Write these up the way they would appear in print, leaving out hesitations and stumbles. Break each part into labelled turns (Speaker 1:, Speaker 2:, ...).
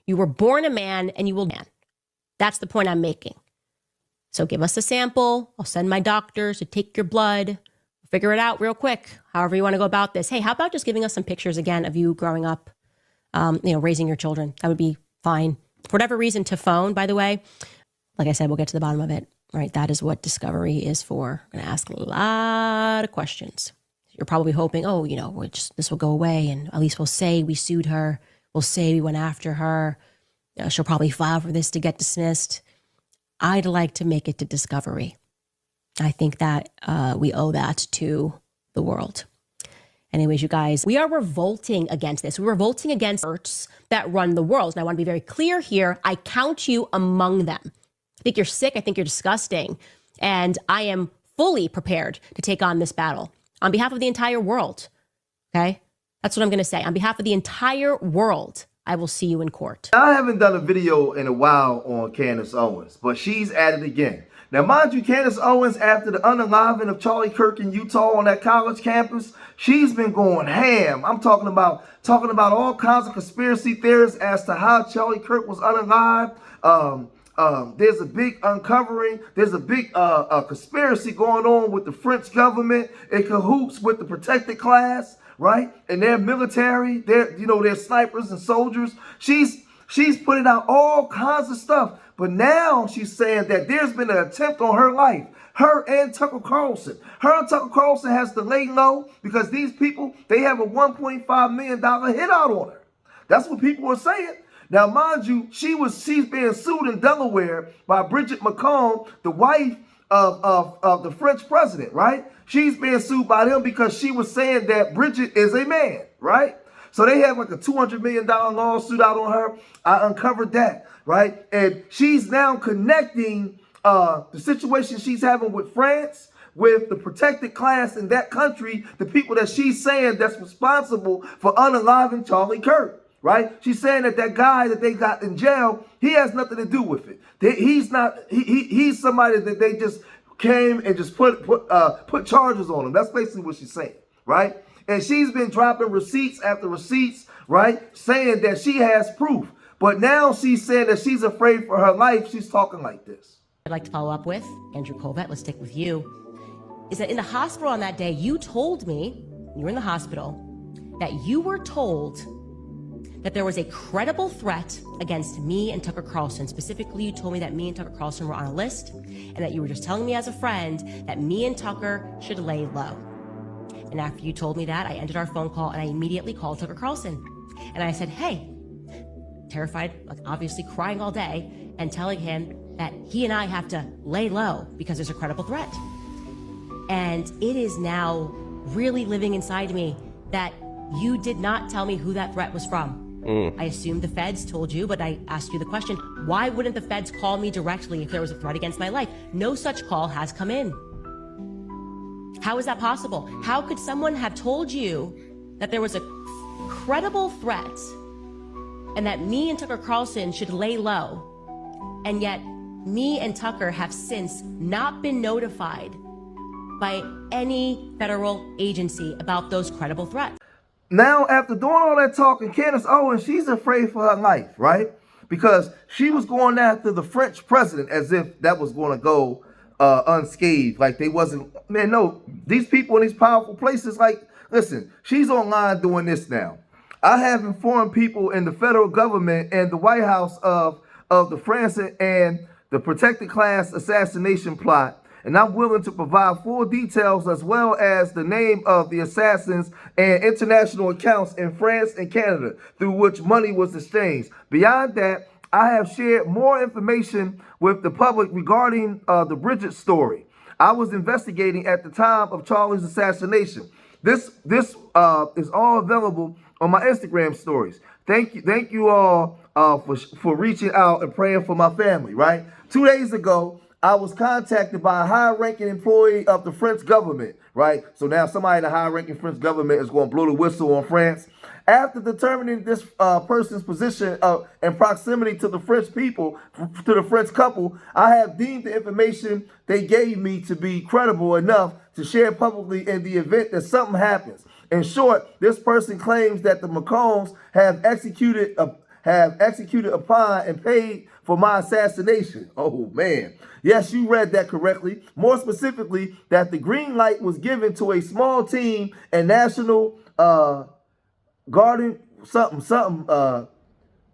Speaker 1: You were born a man and you will man. That's the point I'm making. So give us a sample. I'll send my doctors to take your blood. Figure it out real quick, however you want to go about this. Hey, how about just giving us some pictures again of you growing up, raising your children? That would be fine. For whatever reason, to phone, by the way, like I said, we'll get to the bottom of it, right? That is what discovery is for. I'm going to ask a lot of questions. You're probably hoping, this will go away and at least we'll say we sued her. We'll say we went after her. She'll probably file for this to get dismissed. I'd like to make it to discovery. I think that we owe that to the world. Anyways, you guys, we are revolting against this. We're revolting against experts that run the world. And I want to be very clear here. I count you among them. I think you're sick. I think you're disgusting. And I am fully prepared to take on this battle on behalf of the entire world. Okay? That's what I'm going to say. On behalf of the entire world, I will see you in court.
Speaker 2: I haven't done a video in a while on Candace Owens, but she's at it again. Now, mind you, Candace Owens, after the unaliving of Charlie Kirk in Utah on that college campus, she's been going ham. I'm talking about all kinds of conspiracy theories as to how Charlie Kirk was unalived. There's a big uncovering. There's a big conspiracy going on with the French government in cahoots with the protected class, right? And their military, their snipers and soldiers. She's putting out all kinds of stuff. But now she's saying that there's been an attempt on her life. Her and Tucker Carlson. Her and Tucker Carlson has to lay low because these people, they have a $1.5 million hit out on her. That's what people are saying. Now, mind you, she's being sued in Delaware by Brigitte, the wife of the French president, right? She's being sued by them because she was saying that Brigitte is a man, right? So they have like a $200 million lawsuit out on her. I uncovered that, right? And she's now connecting the situation she's having with France, with the protected class in that country, the people that she's saying that's responsible for unaliving Charlie Kirk, right? She's saying that guy that they got in jail, he has nothing to do with it. He's somebody that they just came and just put charges on him. That's basically what she's saying, right? And she's been dropping receipts after receipts, right? Saying that she has proof. But now she's saying that she's afraid for her life. She's talking like this.
Speaker 1: I'd like to follow up with Andrew Colvett. Let's stick with you. Is that in the hospital on that day, you told me, you were in the hospital, that you were told that there was a credible threat against me and Tucker Carlson. Specifically, you told me that me and Tucker Carlson were on a list and that you were just telling me as a friend that me and Tucker should lay low. And after you told me that, I ended our phone call and I immediately called Tucker Carlson. And I said, hey, terrified, like obviously crying all day, and telling him that he and I have to lay low because there's a credible threat. And it is now really living inside me that you did not tell me who that threat was from. I assumed the feds told you, but I asked you the question, why wouldn't the feds call me directly if there was a threat against my life? No such call has come in. How is that possible? How could someone have told you that there was a credible threat and that me and Tucker Carlson should lay low, and yet me and Tucker have since not been notified by any federal agency about those credible threats?
Speaker 2: Now, after doing all that talking, Candace Owens, she's afraid for her life, right? Because she was going after the French president as if that was going to go unscathed. Like they wasn't, man, no, these people in these powerful places, like, listen, she's online doing this now. I have informed people in the federal government and the White House of the France and the protected class assassination plot. And I'm willing to provide full details as well as the name of the assassins and international accounts in France and Canada through which money was exchanged. Beyond that, I have shared more information with the public regarding the Brigitte story. I was investigating at the time of Charlie's assassination. This is all available on my Instagram stories. Thank you all for reaching out and praying for my family, right? 2 days ago, I was contacted by a high-ranking employee of the French government, right? So now somebody in the high-ranking French government is going to blow the whistle on France. After determining this person's position and proximity to the French people, to the French couple, I have deemed the information they gave me to be credible enough to share publicly in the event that something happens. In short, this person claims that the Macrons have executed have executed upon and paid for my assassination. Oh, man. Yes, you read that correctly. More specifically, that the green light was given to a small team and National Garden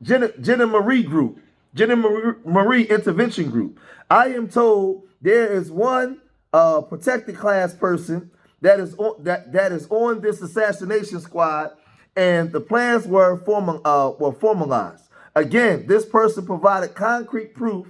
Speaker 2: Jenna Marie Intervention Group. I am told there is one protected class person that is on this assassination squad, and the plans were formalized. Again, this person provided concrete proof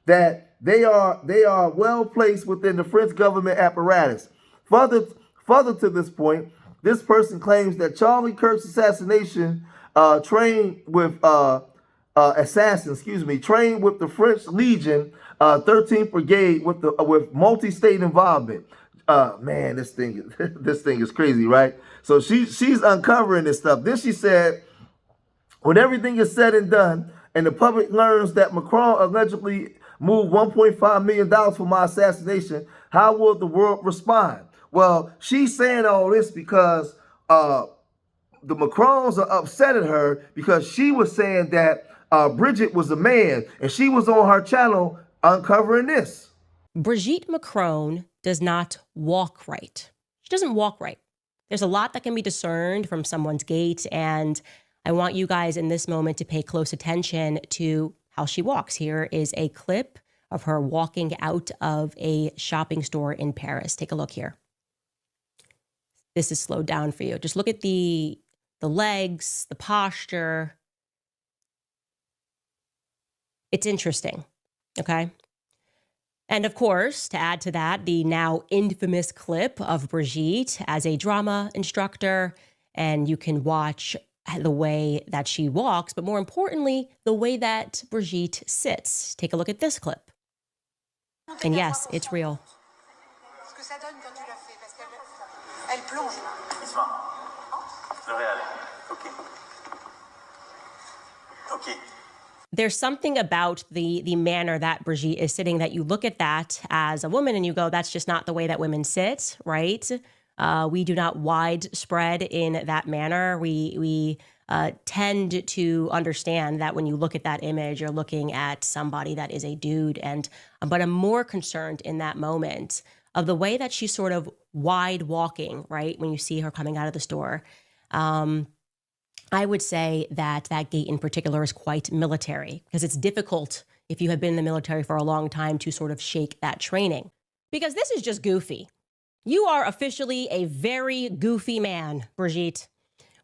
Speaker 2: that they are well placed within the French government apparatus. Further to this point, this person claims that Charlie Kirk's assassination trained with trained with the French Legion 13th Brigade with multi-state involvement. Man, this thing is crazy, right? So she's uncovering this stuff. Then she said, when everything is said and done, and the public learns that Macron allegedly moved $1.5 million for my assassination, how will the world respond? Well, she's saying all this because the Macrons are upset at her because she was saying that Brigitte was a man, and she was on her channel uncovering this.
Speaker 1: Brigitte Macron does not walk right. She doesn't walk right. There's a lot that can be discerned from someone's gait, and I want you guys in this moment to pay close attention to how she walks. Here is a clip of her walking out of a shopping store in Paris. Take a look here. This is slowed down for you. Just look at the legs, the posture. It's interesting, okay? And of course, to add to that, the now infamous clip of Brigitte as a drama instructor, and you can watch the way that she walks, but more importantly, the way that Brigitte sits. Take a look at this clip. And yes, it's real.
Speaker 3: Elle plonge.
Speaker 1: Okay. There's something about the manner that Brigitte is sitting that you look at that as a woman and you go, that's just not the way that women sit, right? We do not widespread in that manner. We tend to understand that when you look at that image, you're looking at somebody that is a dude. But I'm more concerned in that moment of the way that she's sort of wide walking, right? When you see her coming out of the store. I would say that gait in particular is quite military, because it's difficult if you have been in the military for a long time to sort of shake that training, because this is just goofy. You are officially a very goofy man, Brigitte.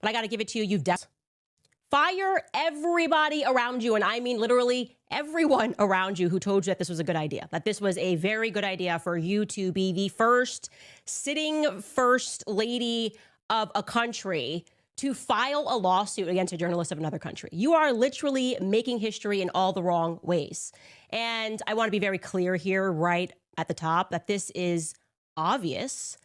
Speaker 1: But I got to give it to you. You've fire everybody around you. And I mean, literally everyone around you who told you that this was a good idea, that this was a very good idea for you to be the sitting first lady of a country to file a lawsuit against a journalist of another country. You are literally making history in all the wrong ways. And I want to be very clear here right at the top that this is obvious,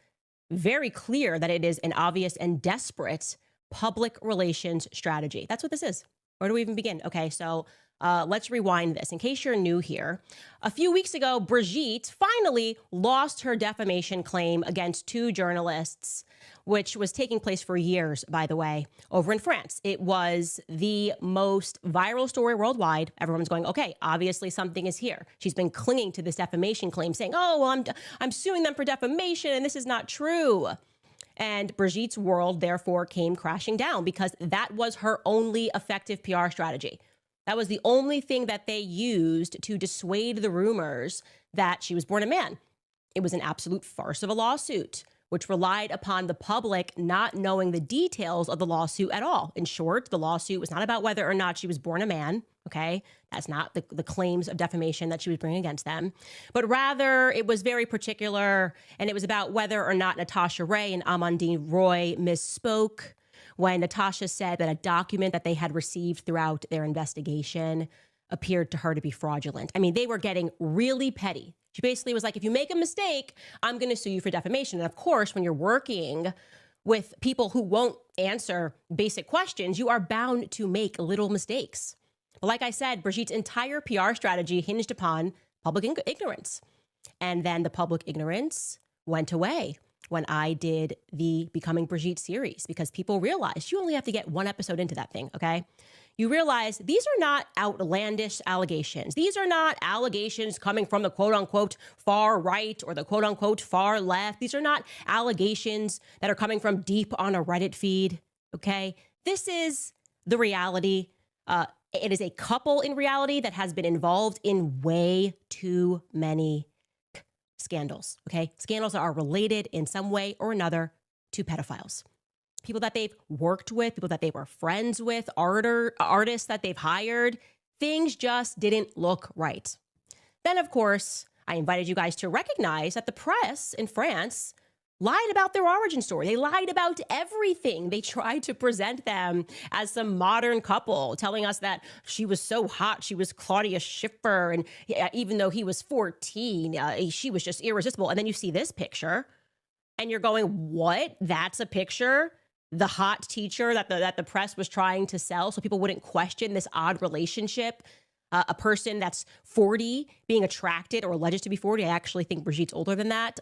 Speaker 1: very clear that it is an obvious and desperate public relations strategy. That's what this is. Where do we even begin? Okay, so let's rewind this. In case you're new here, a few weeks ago, Brigitte finally lost her defamation claim against two journalists, which was taking place for years, by the way, over in France. It was the most viral story worldwide. Everyone's going, okay, obviously something is here. She's been clinging to this defamation claim, saying, oh, well, I'm suing them for defamation, and this is not true. And Brigitte's world, therefore, came crashing down because that was her only effective PR strategy. That was the only thing that they used to dissuade the rumors that she was born a man. It was an absolute farce of a lawsuit, which relied upon the public not knowing the details of the lawsuit at all. In short, the lawsuit was not about whether or not she was born a man, okay? That's not the claims of defamation that she was bringing against them. But rather, it was very particular, and it was about whether or not Natasha Ray and Amandine Roy misspoke when Natasha said that a document that they had received throughout their investigation appeared to her to be fraudulent. I mean, they were getting really petty. She basically was like, if you make a mistake, I'm going to sue you for defamation. And of course, when you're working with people who won't answer basic questions, you are bound to make little mistakes. But like I said, Brigitte's entire PR strategy hinged upon public ignorance. And then the public ignorance went away when I did the Becoming Brigitte series, because people realized you only have to get one episode into that thing, okay? you realize these are not outlandish allegations. These are not allegations coming from the quote unquote far right or the quote unquote far left. These are not allegations that are coming from deep on a Reddit feed. Okay. This is the reality. It is a couple in reality that has been involved in way too many scandals. Okay. Scandals that are related in some way or another to pedophiles. People that they've worked with, people that they were friends with, artists that they've hired. Things just didn't look right. Then, of course, I invited you guys to recognize that the press in France lied about their origin story. They lied about everything. They tried to present them as some modern couple, telling us that she was so hot, she was Claudia Schiffer, and even though he was 14, she was just irresistible. And then you see this picture, and you're going, what? That's a picture? The hot teacher that the press was trying to sell so people wouldn't question this odd relationship. A person that's 40 being attracted or alleged to be 40. I actually think Brigitte's older than that.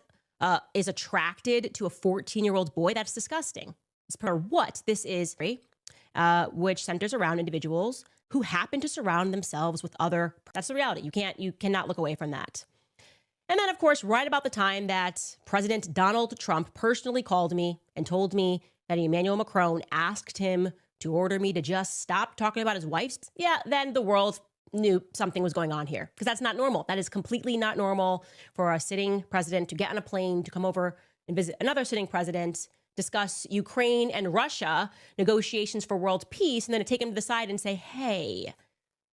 Speaker 1: Is attracted to a 14-year-old boy. That's disgusting. It's per what this is, which centers around individuals who happen to surround themselves with other. That's the reality. You cannot look away from that. And then, of course, right about the time that President Donald Trump personally called me and told me that Emmanuel Macron asked him to order me to just stop talking about his wife's, then the world knew something was going on here, because that's not normal. That is completely not normal for a sitting president to get on a plane, to come over and visit another sitting president, discuss Ukraine and Russia negotiations for world peace, and then to take him to the side and say, hey,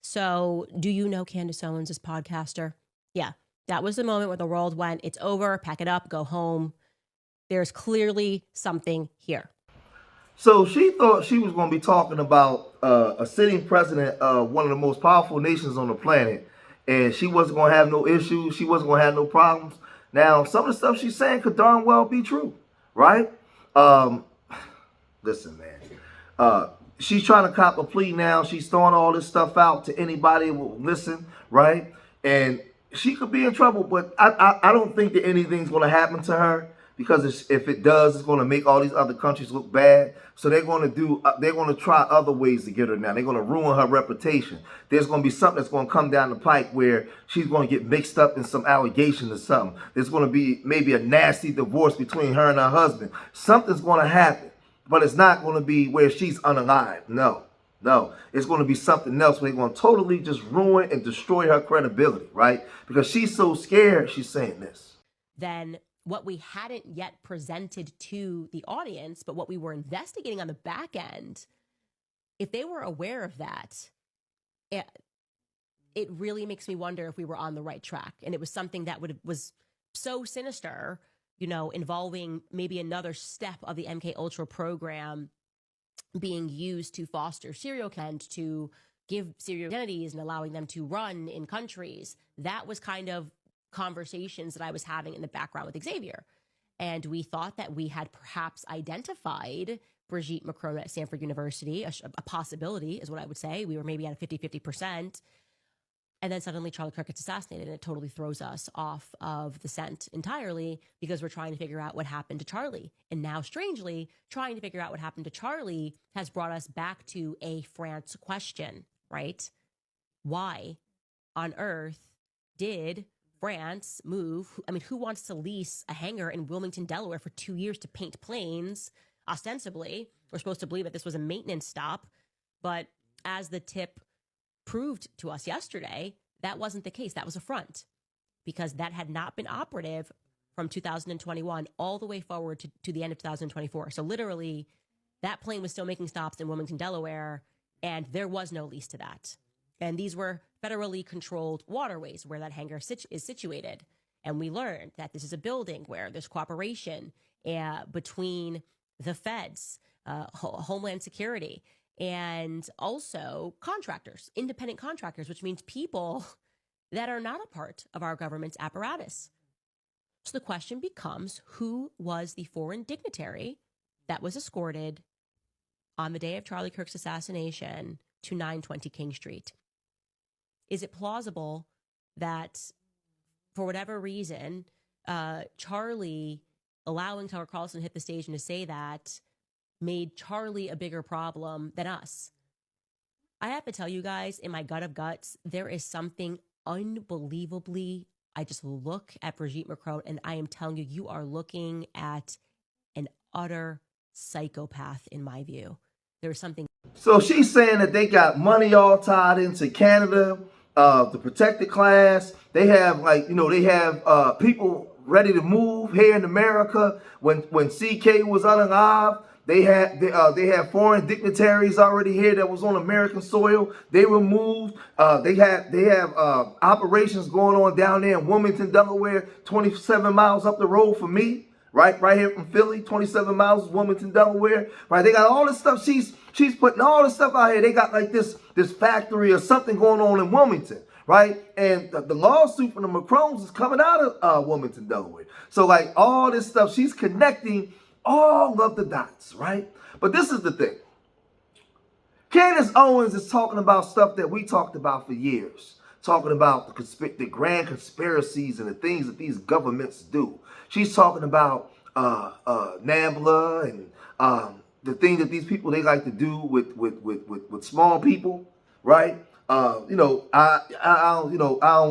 Speaker 1: so do you know Candace Owens, this podcaster? Yeah, that was the moment where the world went, it's over, pack it up, go home. There's clearly something here.
Speaker 2: So she thought she was going to be talking about a sitting president of one of the most powerful nations on the planet, and she wasn't going to have no issues. She wasn't going to have no problems. Now, some of the stuff she's saying could darn well be true, right? Listen, man. She's trying to cop a plea now. She's throwing all this stuff out to anybody who will listen, right? And she could be in trouble, but I don't think that anything's going to happen to her. Because if it does, it's going to make all these other countries look bad. So they're going to try other ways to get her now. They're going to ruin her reputation. There's going to be something that's going to come down the pike where she's going to get mixed up in some allegations or something. There's going to be maybe a nasty divorce between her and her husband. Something's going to happen, but it's not going to be where she's unalive. No. It's going to be something else where they're going to totally just ruin and destroy her credibility, right? Because she's so scared, she's saying this.
Speaker 1: Then what we hadn't yet presented to the audience, but what we were investigating on the back end, if they were aware of that, it really makes me wonder if we were on the right track. And it was something that was so sinister, involving maybe another step of the MK Ultra program being used to foster serial killers, to give serial identities and allowing them to run in countries. That was kind of conversations that I was having in the background with Xavier. And we thought that we had perhaps identified Brigitte Macron at Stanford University, a possibility is what I would say. We were maybe at a 50-50%. And then suddenly Charlie Kirk gets assassinated, and it totally throws us off of the scent entirely, because we're trying to figure out what happened to Charlie. And now, strangely, trying to figure out what happened to Charlie has brought us back to a France question, right? Why on earth did France move? I mean, who wants to lease a hangar in Wilmington, Delaware for 2 years to paint planes? Ostensibly, we're supposed to believe that this was a maintenance stop, but as the tip proved to us yesterday, that wasn't the case. That was a front, because that had not been operative from 2021 all the way forward to the end of 2024. So literally, that plane was still making stops in Wilmington, Delaware, and there was no lease to that. And these were federally controlled waterways where that hangar is situated. And we learned that this is a building where there's cooperation between the feds, Homeland Security, and also contractors, independent contractors, which means people that are not a part of our government's apparatus. So the question becomes, who was the foreign dignitary that was escorted on the day of Charlie Kirk's assassination to 920 King Street? Is it plausible that, for whatever reason, Charlie allowing Tucker Carlson to hit the stage and to say that made Charlie a bigger problem than us? I have to tell you guys, in my gut of guts, there is something unbelievably. I just look at Brigitte Macron and I am telling you, you are looking at an utter psychopath in my view. There's something.
Speaker 2: So she's saying that they got money all tied into Canada, the protected class. They have they have people ready to move here in America. When CK was unalive, they had foreign dignitaries already here that was on American soil. They were moved. They have operations going on down there in Wilmington, Delaware, 27 miles up the road from me. Right here from Philly, 27 miles, Wilmington, Delaware. Right, they got all this stuff. She's putting all this stuff out here. They got like this factory or something going on in Wilmington, right? And the lawsuit from the Macrons is coming out of Wilmington, Delaware. So like all this stuff, she's connecting all of the dots, right? But this is the thing. Candace Owens is talking about stuff that we talked about for years. Talking about the grand conspiracies and the things that these governments do. She's talking about NAMBLA and the things that these people, they like to do with small people, right? I don't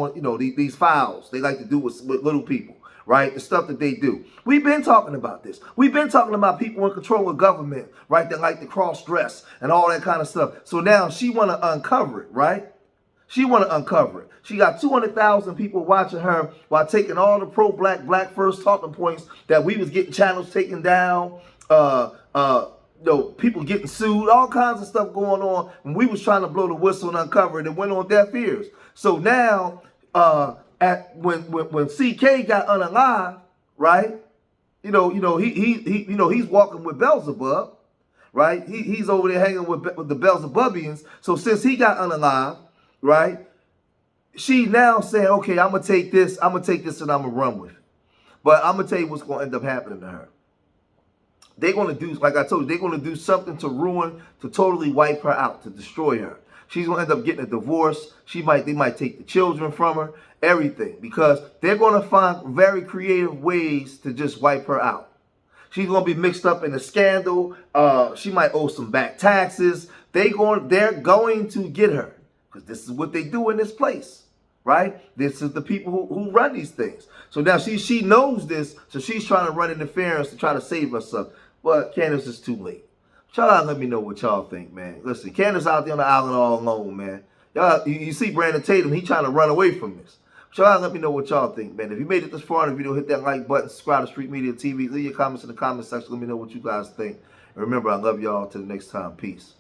Speaker 2: want, these files they like to do with little people, right? The stuff that they do. We've been talking about this. We've been talking about people in control of government, right? That like to cross-dress and all that kind of stuff. So now she want to uncover it, right? She want to uncover it. She got 200,000 people watching her while taking all the pro-black, black first talking points that we was getting channels taken down, people getting sued, all kinds of stuff going on. And we was trying to blow the whistle and uncover it, and went on deaf ears. So now, when CK got unalive, right? He's walking with Beelzebub, right? He's over there hanging with the Beelzebubians. So since he got unalive, right? She now saying, okay, I'm gonna take this and I'm gonna run with it. But I'm gonna tell you what's gonna end up happening to her. They're gonna do, like I told you, they're gonna do something to ruin, to totally wipe her out, to destroy her. She's gonna end up getting a divorce. They might take the children from her, everything, because they're gonna find very creative ways to just wipe her out. She's gonna be mixed up in a scandal. She might owe some back taxes. They're going to get her. Because this is what they do in this place, right? This is the people who run these things. So now she knows this, so she's trying to run interference to try to save herself. But Candace is too late. Y'all let me know what y'all think, man. Listen, Candace out there on the island all alone, man. Y'all, you see Brandon Tatum, he trying to run away from this. Y'all let me know what y'all think, man. If you made it this far in the video, hit that like button, subscribe to Street Media TV, leave your comments in the comment section. Let me know what you guys think. And remember, I love y'all. Till the next time. Peace.